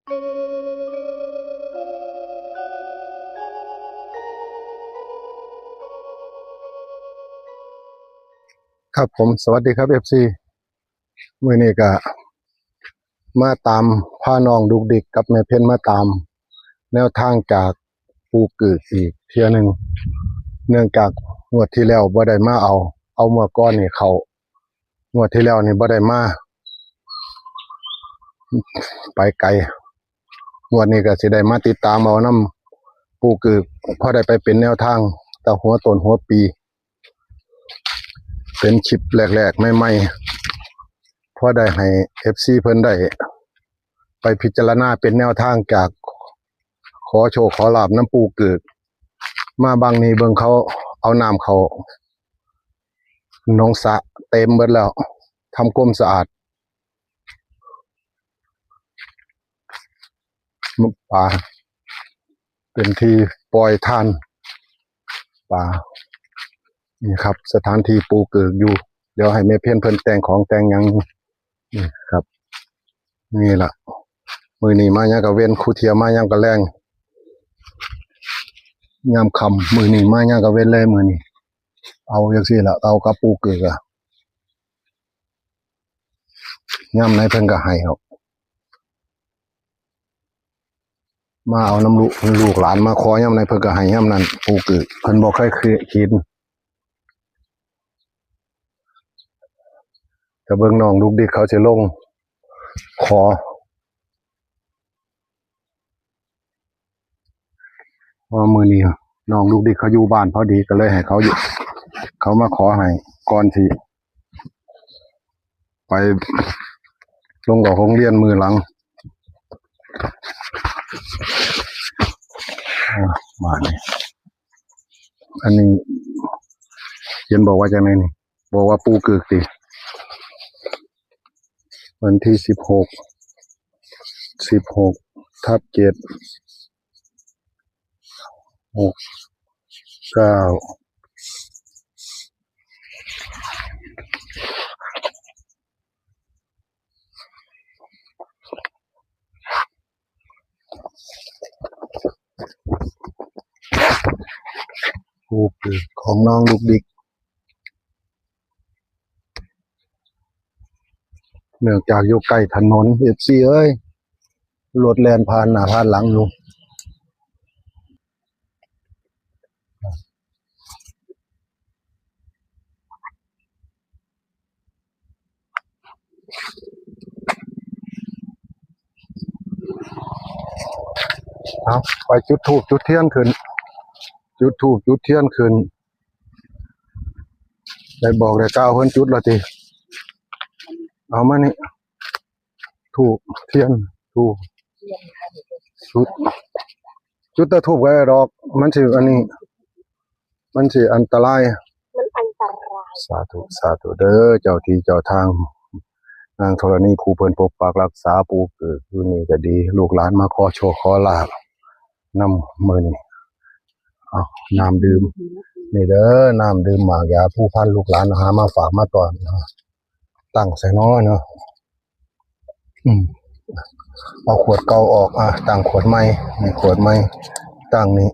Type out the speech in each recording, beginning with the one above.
ครับผมสวัสดีครับFCมื้อนี้ก็มาตามพาน้องดุกดิกกับแม่เพ็ญมาตามแนวทางจากปู่กึกอีกเที่ยหนึงเนื่องจากงวดที่แล้วบ่ได้มาเอาเมื่อก่อนนี่เขางวดที่แล้วนี่บ่ได้มาไปไกลงวดนี้ก็สิได้มาติดตามเอานํปู่กึกพอได้ไปเป็นแนวทางแต่หัวต้นหัวปีเป็นคลิปแรกๆใหม่ๆพอได้ให้ FC เพิ่นได้ไปพิจารณาเป็นแนวทางจากขอโชคขอลาภน้ำปูเกิดมาบางนี้เบิ่งเขาเอาน้ำเขาหนองสระเต็มเบิดแล้วทำความสะอาดป่าเป็นที่ปล่อยทานป่านี่ครับสถานที่ปูเกิดอยู่เดี๋ยวให้แม่เพี้ยนเพิ่นแต่งของแต่งหยังนี่ครับนี่ล่ะมื้อนี้มายังกะเว้นครูเทียมายังกะแรงยามค่ำมื้อนี้มายังกะเว้นเลยมื้อนี้เอาจังซี่ล่ะเอากับปูเกิดอะยามไหนเพิ่นก็ให้ครับมาเอาน้ำลูกหลานมาขอยามไหนเพิ่นก็ให้ยามนั้นปูเกิดเพิ่นบ่เคยคิดแต่เบิ่งน้องลูกดิกเขาสิลงขอว่ามื้อนี้น้องลูกดิกเขาอยู่บ้านพอดีก็เลยให้เขาอยู่เขามาขอให้ก่อนสิไปลงกับโรงเรียนมือหลังมานี่อันนี้เขียนบอกว่าจังได๋นี่บอกว่าปูกึกติวันที่16/7 6/9ปูกึกของน้องลูกดิกเนื่องจากอยู่ใกล้ถนน FC เอ้ยรถแล่นผ่านหน้าผ่านหลังอยู่เอาไปจุดธูปจุดเทียนขึ้นจุดธูปจุดเทียนขึ้นได้บอกได้กล่าวเพิ่นจุดแล้วติเอามานี่ธูปเทียนธูปจุดแต่ธูปก็ได้ดอกมันสิอันนี้มันสิอันตรายมันอันตราย สาธุเด้อเจ้าที่เจ้าทางนางธรณีครูเพิ่นปกปักรักษาปู่เกิดอยู่นี่ก็ดีลูกหลานมาขอโชคขอลาภนำมื้อนี้เอาน้ำดื่มนี่เด้อน้ำดื่มหมากยาผู้พันลูกหลานหามาฝากมาตอนตั้งใส่น้อเนาะเอาขวดเก่าออกตั้งขวดใหม่นี่ขวดใหม่ตั้งนี่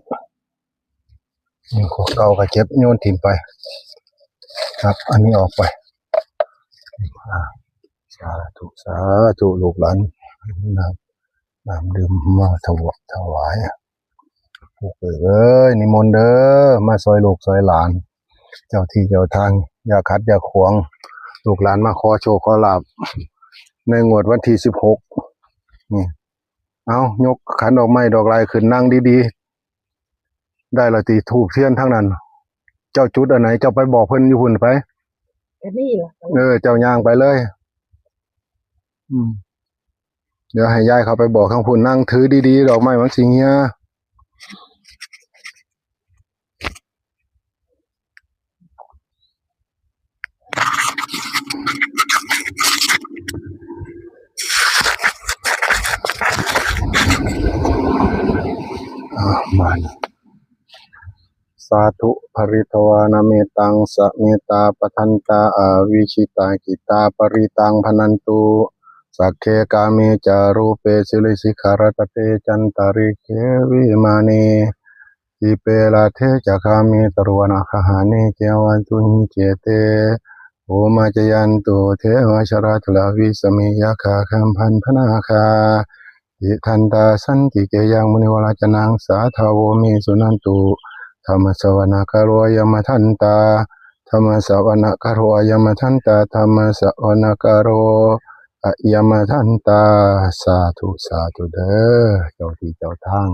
ขวดเก่าก็เก็บโยนทิ้งไปครับอันนี้ออกไปสาธุลูกหลานน้ำดื่มมาถวายผู้เอ้ยนิมนต์เด้อมาซอยลูกซอยหลานเจ้าที่เจ้าทางอย่าขัดอย่าขวางลูกหลานมาขอโชคขอลาภในงวดวันที่16นี่เอายกขันดอกไม้ดอกลายขึ้นนั่งดีๆได้ละตีถูกเทียนทั้งนั้นเจ้าจุดอันไหนเจ้าไปบอกเพิ่นอยู่หุ่นไปนี่เหรอเจ้าย่างไปเลยเดี๋ยวให้ยายเขาไปบอกข้างพุ่นนั่งถือดีๆดอกไม้มันสิเงี้ยมาสาธุภริตวานาเมตังสะเมตตาปทันตาวิชิตากิตาปริตังพนันตุ สักเคกาเมจารูเปสิลิสิขารตเตจันตาริเควิมานีทิเปลาเทจักามิตรวนาคหานิเจวันตุหิเจเตโอมาจยันตุเทวชราตุลาวิสเมยคาคัมพันพนาคาอิทันตาสันติเกยังมุนิวราจนังสาทาวมิสุนันตุธรรมสวนาคารวยมทันตาธรรมสวนาคารวยมทันตาธรรมสวนาคารอยมทันตาสาธุสาธุเด้อเจ้าที่เจ้าทาง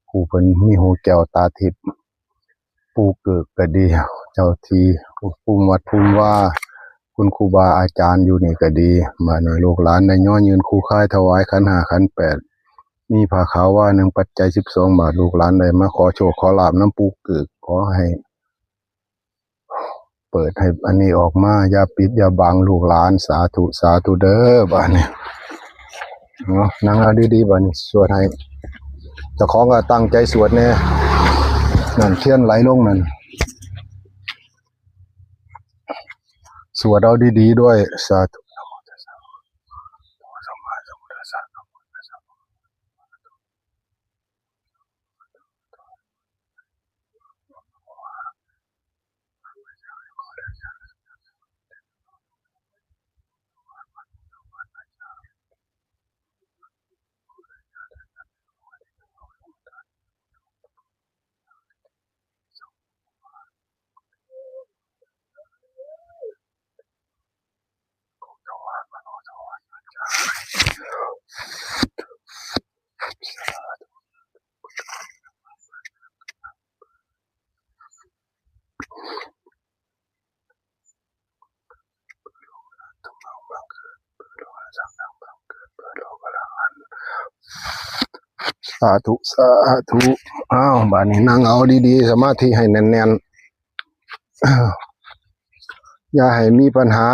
ผู้เพิ่นมีหูแก้วตาทิพย์ผู้เกิดก็ดีเจ้าที่ผู้วัดภูมิว่าคุณครูบาอาจารย์อยู่นี่ก็ดีมาหน่อยลูกหลานได้ย้อนยืนคู่ค่ายถวายขันธ์5ขันธ์8มีผ้าขาวว่า1ปัจจัย12บาทลูกหลานได้มาขอโชคขอลาภน้ำปูเกิดขอให้เปิดให้อันนี้ออกมาอย่าปิดอย่าบังลูกหลานสาธุสาธุเด้อบัดนี้เนาะนั่งเอาดีๆบัดนี้สวดให้เจ้าของก็ตั้งใจสวดแน่นั่นเทียนไหลลงนั่นสวดเอาดีๆด้วยสาธุสาธุสาธุอ้าวบัดนี้นั่งเอาดีๆสมาธิให้แน่นๆอย่าให้มีปัญหา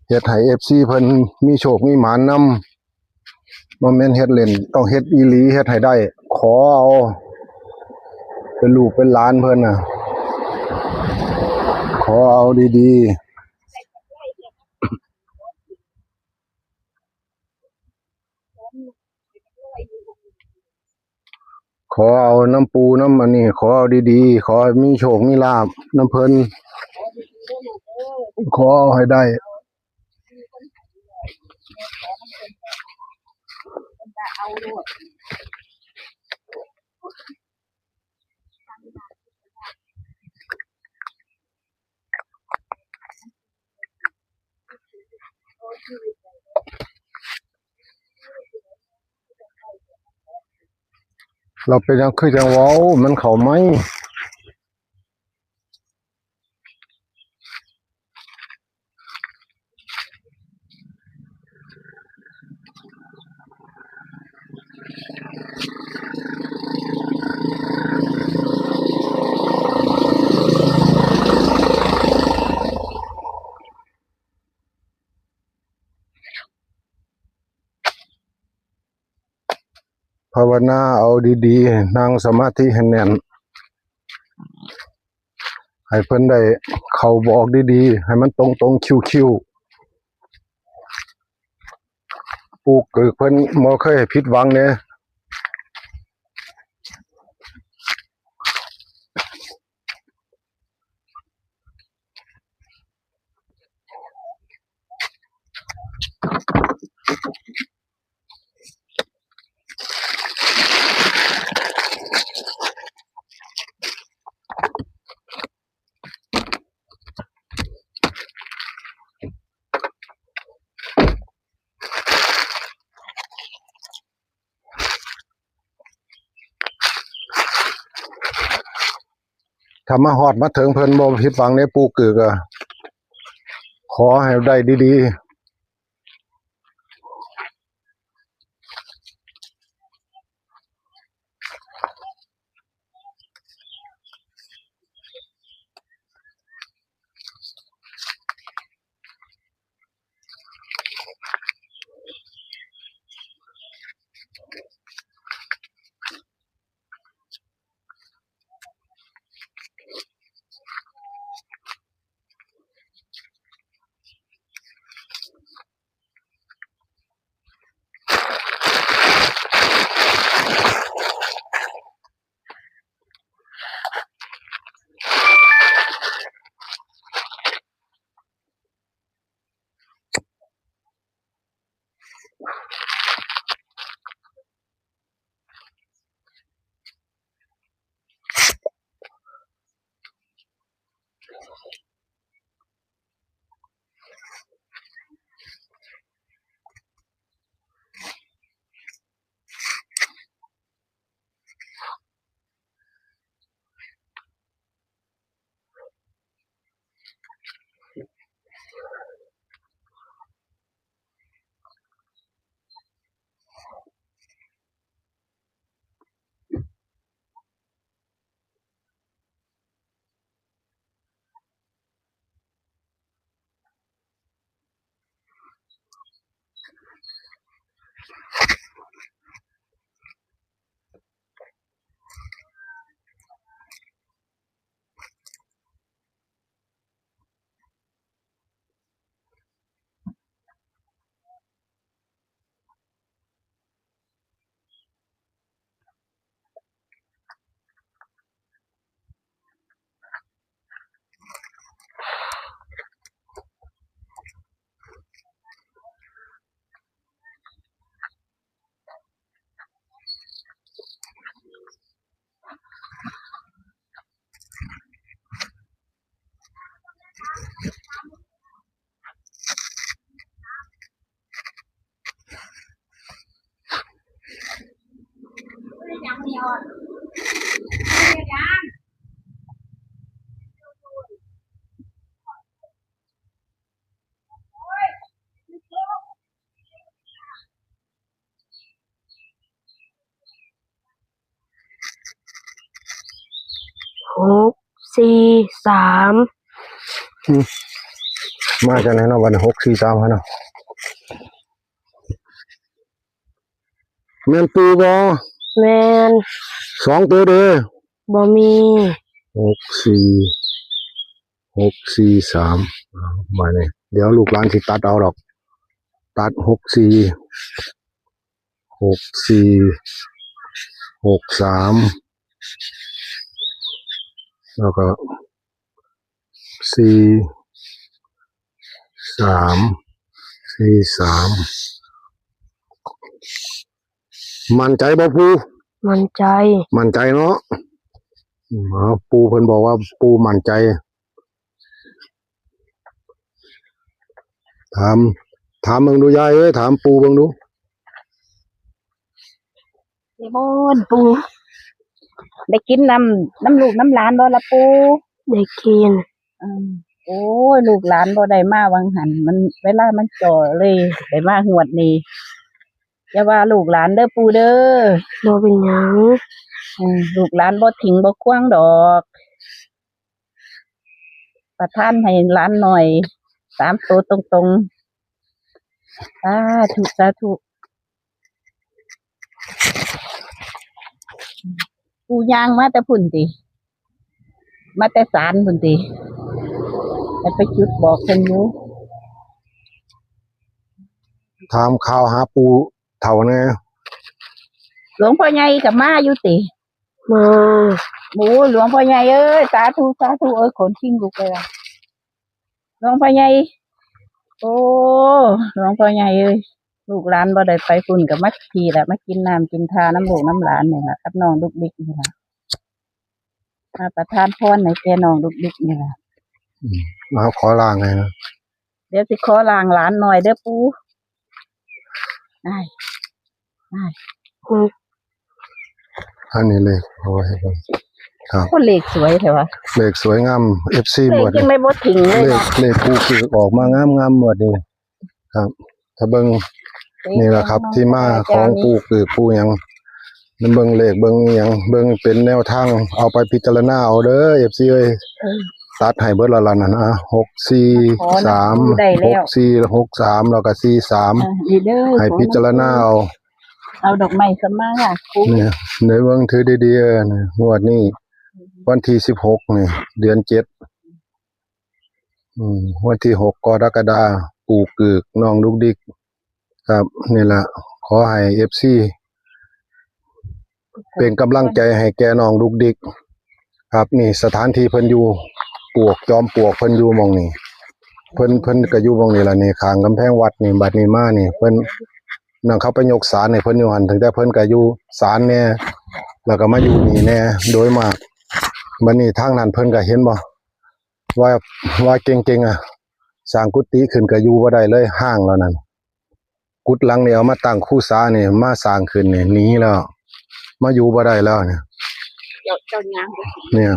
เฮ็ดให้ FC เพิ่นมีโชคมีหมานนำบ่แม่นเฮ็ดเล่นต้องเฮ็ดอีหลีเฮ็ดให้ได้ขอเอาเป็นลูกเป็นหลานเพิ่นน่ะขอเอาดีๆขอเอาน้ำปูน้ำอันนี้ขอเอาดีๆขอให้มีโชคมีลาภน้ำเพิ่นขอเอาให้ได้เราเป็นจังคือจังเว้ามันเข้าไหมภาวนาเอาดีๆนั่งสมาธิให้แน่นให้เพิ่นได้เข้าบอกดีๆให้มันตรงๆคิวๆปูเกิดเพิ่นบ่เคยผิดหวังเด้ถ้ามาฮอดมาถึงเพิ่นบ่ผิดหวังเด้ปูเกิดก็ขอให้ได้ดีๆ 6 4 3 มาจากไหนเนาะวัน6 4 3เนาะแม่นปูบ่ แมน 2ตัวเด้อ บ่มี 6 4 6 4 3มาเนี่ยเดี๋ยวลูกหลานสิตัดเอาดอกตัด6 4 6 4 6 3แล้วก็4 3 4 3มั่นใจบ่ปู มั่นใจ มั่นใจเนาะปูเพิ่นบอกว่าปูมั่นใจถามเบิ่งดูยายเอ้ยถามปูเบิ่งดู เดมอนปูได้กินน้ำลูกน้ำหลานบ่ละปูได้กินโอ้ยลูกหลานบ่ได้มาวังหันมันเวลามันจ่อเลยได้มาหวดนี้อย่าว่าลูกหลานเด้อปูเด้อบ่เป็นหยังลูกหลานบ่ทิ้งบ่ขว้างดอกประทานให้หลานหน่อย3 ตัวตรงๆสาธุปูย่างมาแต่พุ่นติมาแต่ศาลพุ่นติไปจุดบอกเพิ่นอยู่ ถามข่าวหาปูเฒ่าแน่ หลวงพ่อใหญ่กับมาอยู่ติมาโอ้หลวงพ่อใหญ่เอ้ยสาธุเอ้ยขนชิงลูกเลยล่ะหลวงพ่อใหญ่โอ้หลวงพ่อใหญ่เอ้ยลูกหลานบ่ได้ไปพุ่นกับมาทีแหละมากินน้ำกินทาน้ำลูกน้ำหลานนี่ล่ะกับน้องลูกดิกนี่ล่ะมาประทานพรให้แกน้องลูกดิกนี่ล่ะ มาขอล้างให้นะ เดี๋ยวสิขอล้างหลานหน่อยเด้อปู่ได้ อันนี้เลขเอาไว้ให้เบิ่งครับ คนเลขสวยแท้วะ เลขสวยงาม FC เล หม ข ด ยังไม่บ่ทิ้งเลย เลข เนาะ เลขปูคือออกมางามหมดนี่ครับ ถ้าเบิ่งนี่แหละครับ ที่มาของปูคือปูหยังมันเบิ่งเลขเบิ่งหยังเบิ่งเป็นแนวทางเอาไปพิจารณาเอาเด้อ FC เอ้ยตัดให้เบิดละนั่นนะ6 4 3 6 4 6 3แล้วก็4 3ดีเด้อ ให้พิจารณาเอา ดอกไม้ขึ้นมาค่ะปู่ เนี่ยในเบิ่งถือดีๆนะงวดนี้วันที่16นี่เดือน7วันที่6กรกฎาคมปู่กึกน้องลูกดิกครับนี่ล่ะขอให้ FC เป็นกำลังใจให้แกน้องลูกดิกครับนี่สถานที่เพิ่นอยู่ปวกจอมปลวกเพิ่นอยู่หม้องนี้เพิ่นก็อยู่หม้องนี้ล่ะนี่ข้างกำแพงวัดนี่บัดนี้มานี่เพิ่นนั่งเขาไปยกศาลให้เพิ่นอยู่หั่นถึงแต่เพิ่นก็อยู่ศาลแน่แล้วก็มาอยู่นี่แน่โดยมากบัดนี้ทางนั้นเพิ่นก็เห็นบ่ว่าเก่งๆสร้างกุฏิขึ้นก็อยู่บ่ได้เลยห้างแล้วนั่นกุฏหลังนี่เอามาตั้งคู่สานี่มาสร้างขึ้นนี่หนีแล้วมาอยู่บ่ได้แล้วเนี่ย เจ้าย่าง เนี่ย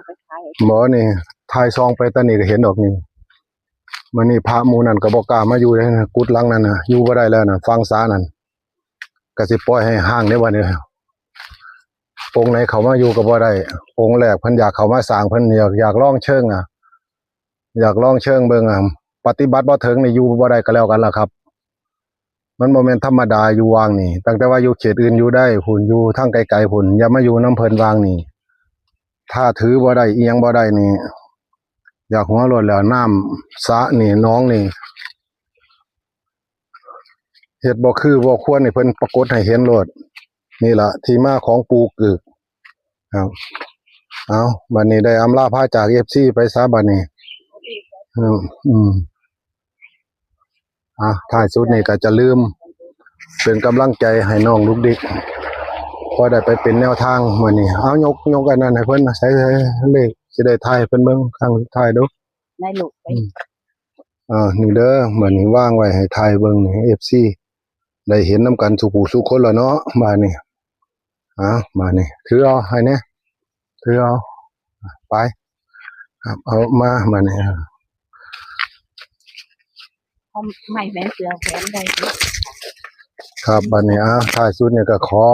ไปขาย หมอนี่ทายซองไปตอนนี้ก็เห็นดอกนี่มันนี่พระหมู่นั่นก็บ่กล้ามาอยู่เลยนะกุฏหลังนั้นน่ะอยู่บ่ได้แล้วน่ะฟังษานั่นก็สิปล่อยให้ห้างได้บัดนี้องค์ไหนเขามาอยู่ก็บ่ได้องค์แรกเพิ่นอยากเข้ามาสร้างเพิ่นอยากลองเชิงอยากลองเชิงเบิ่งปฏิบัติบ่ถึงนี่อยู่บ่ได้ก็แล้วกันล่ะครับ มันบ่แม่นธรรมดาอยู่วางนี่ตั้งแต่ว่าอยู่เขตอื่นอยู่ได้พุ่นอยู่ทางไกลๆพุ่นอย่ามาอยู่น้ำเพิ่นวางนี่ถ้าถือบ่ได้อีหยังบ่ได้นี่อยากหัวโลดแล้วน้ำสระนี่น้องนี่เฮ็ดบ่คือบ่ควรนี่เพิ่นปรากฏให้เห็นโลดนี่ล่ะที่มาของปูกึกครับเอาบัดนี้ได้อำลาพาจาก FC ไปซะบัดนี้อืมอืมท้ายสุดนี่ก็จะลืมเป็นกำลังใจให้น้องลูกดิกพอได้ไปเป็นแนวทางมื้อนี้เอายกอันนั้นให้เพิ่นใช้เลขสิได้ถ่ายให้เพิ่นเบิ่งครั้งสุดท้ายเด้อ ในลูกไป นี่เด้อมื้อนี้วางไว้ให้ถ่ายเบิ่งนี่ FC ได้เห็นนํกันสุผู้สุคนแล้วเนาะมานี่มานี่ถือเอาให้แน่ถือเอาไปครับเอามานี่ เขาไม่แม่นเสือแขนได้ ครับบัดนี้ท้ายสุดเนี่ยก็ขอ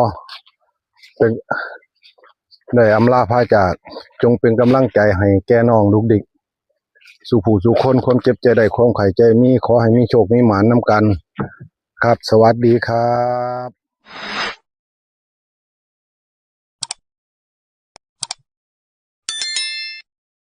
เป็นได้อำลาพาจากจงเป็นกำลังใจให้แก่น้องลูกดิกสู่ผู้สู่คนความเจ็บใจได้ความไข้ใจมีขอให้มีโชคมีหมานนำกันครับสวัสดีครับ